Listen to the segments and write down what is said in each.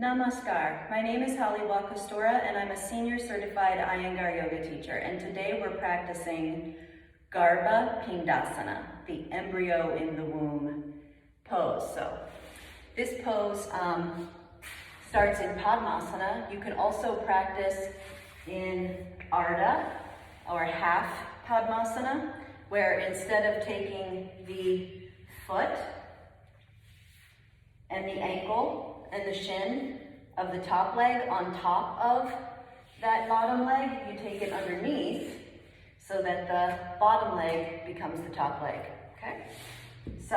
Namaskar. My name is Haliwa Kostora and I'm a senior certified Iyengar yoga teacher. And today we're practicing Garbha Pindasana, the embryo in the womb pose. So this pose starts in Padmasana. You can also practice in Ardha or half Padmasana, where instead of taking the foot and the ankle and the shin of the top leg on top of that bottom leg, you take it underneath so that the bottom leg becomes the top leg, okay? So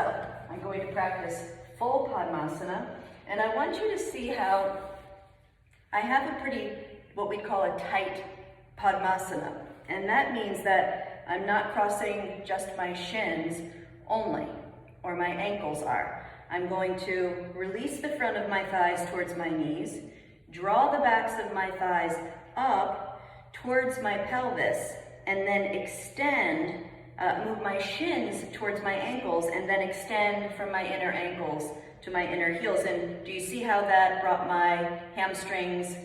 I'm going to practice full Padmasana, and I want you to see how I have a pretty, what we call a tight Padmasana, and that means that I'm not crossing just my shins only, or my ankles are. I'm going to release the front of my thighs towards my knees, draw the backs of my thighs up towards my pelvis, and then extend, move my shins towards my ankles, and then extend from my inner ankles to my inner heels. And do you see how that brought my hamstrings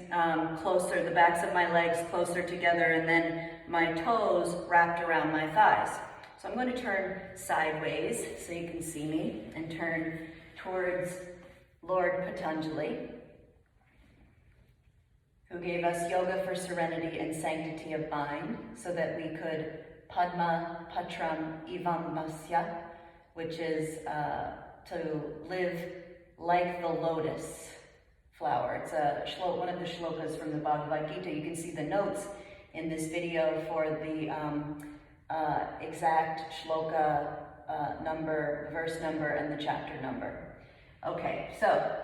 closer, the backs of my legs closer together, and then my toes wrapped around my thighs? So I'm going to turn sideways so you can see me, and turn towards Lord Patanjali, who gave us yoga for serenity and sanctity of mind so that we could Padma Patram Ivambasya, which is to live like the lotus flower. It's one of the shlokas from the Bhagavad Gita. You can see the notes in this video for the exact shloka number, verse number, and the chapter number. Okay, so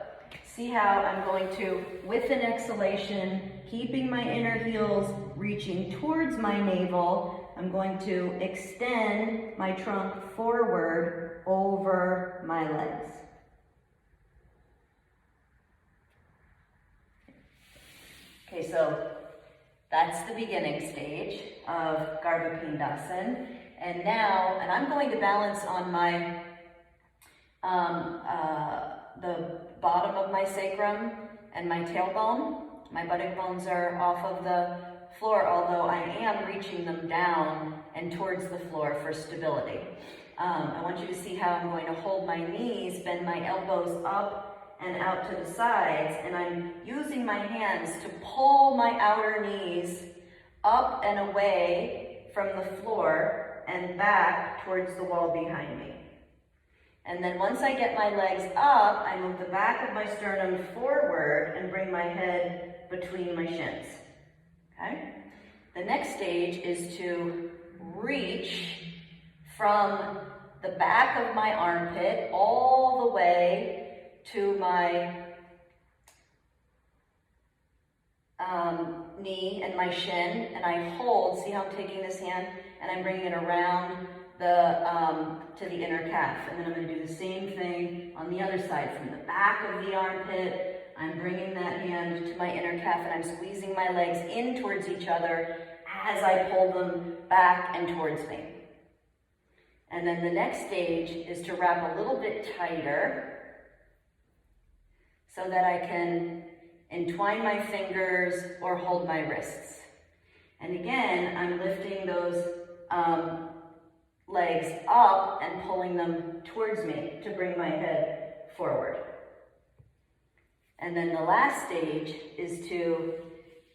see how I'm going to, with an exhalation, keeping my inner heels reaching towards my navel, I'm going to extend my trunk forward over my legs. Okay, so that's the beginning stage of Garbha Pindasana. And now, I'm going to balance on my, the bottom of my sacrum and my tailbone. My buttock bones are off of the floor, although I am reaching them down and towards the floor for stability. I want you to see how I'm going to hold my knees, bend my elbows up and out to the sides, and I'm using my hands to pull my outer knees up and away from the floor and back towards the wall behind me. And then once I get my legs up, I move the back of my sternum forward and bring my head between my shins, okay? The next stage is to reach from the back of my armpit all the way to my knee and my shin, and I hold, see how I'm taking this hand, and I'm bringing it around to the inner calf. And then I'm going to do the same thing on the other side. From the back of the armpit, I'm bringing that hand to my inner calf, and I'm squeezing my legs in towards each other as I pull them back and towards me. And then the next stage is to wrap a little bit tighter so that I can entwine my fingers or hold my wrists. And again, I'm lifting those legs up and pulling them towards me to bring my head forward. And then the last stage is to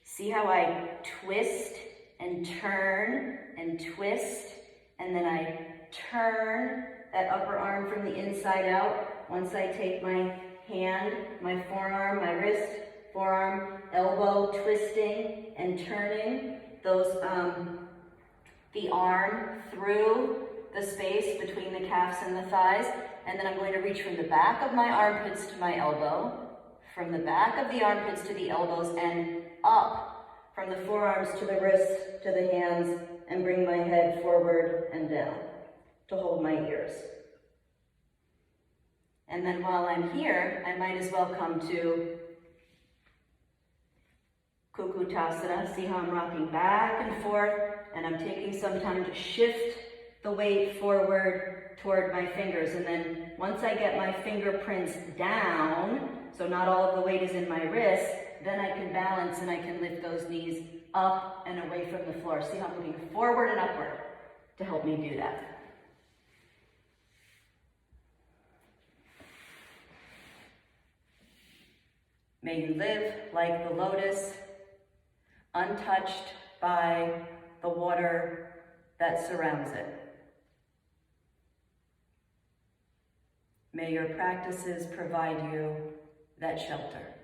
see how I twist and turn and twist, and then I turn that upper arm from the inside out. Once I take my hand, my forearm, my wrist, forearm, elbow, twisting and turning those the arm through the space between the calves and the thighs, and then I'm going to reach from the back of my armpits to my elbow, from the back of the armpits to the elbows, and up from the forearms to the wrists to the hands, and bring my head forward and down to hold my ears. And then while I'm here, I might as well come to Kukutasana. See how I'm rocking back and forth, and I'm taking some time to shift the weight forward toward my fingers. And then once I get my fingerprints down, so not all of the weight is in my wrist, then I can balance and I can lift those knees up and away from the floor. See how I'm moving forward and upward to help me do that. May you live like the lotus, untouched by the water that surrounds it. May your practices provide you that shelter.